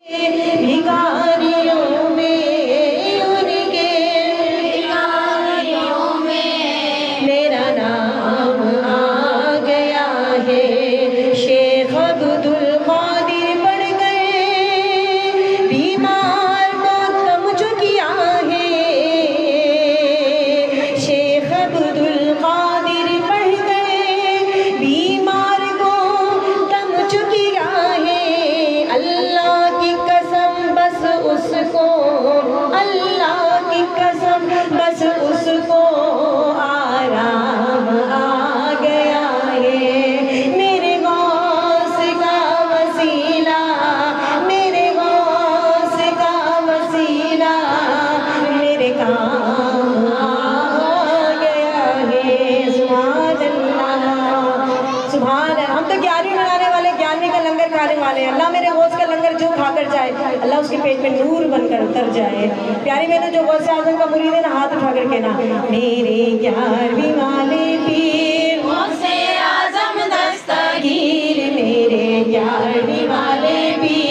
بھکاریوں میں ان کے میرا نام آ گیا ہے۔ شیخ عبد القادر پڑھ گئے بیمار کو کم جو کیا ہے۔ شیخ عبد القادر پڑھ گئے بیمار کو کم جو کیا ہے۔ اللہ کی قسم بس اس کو، اللہ کی قسم بس اس کو آرام آ گیا ہے۔ میرے غوث کا وسیلہ، میرے غوث کا وسیلہ میرے کام آ گیا ہے۔ سبحان اللہ، سبحان اللہ۔ ہم تو 11ویں منانے والے، 11ویں کا لنگر کھانے والے ہیں۔ اللہ میرے غوث کا لنگر جو کھا کر جائے اللہ اس کے پیٹ میں نور بن کر اتر جائے۔ پیاری بہنوں، جو غوث اعظم کا مرید ہے نا، ہاتھ اٹھا کر کہنا میرے 11ویں والے پیر غوث اعظم دستگیر، میرے 11ویں والے پیر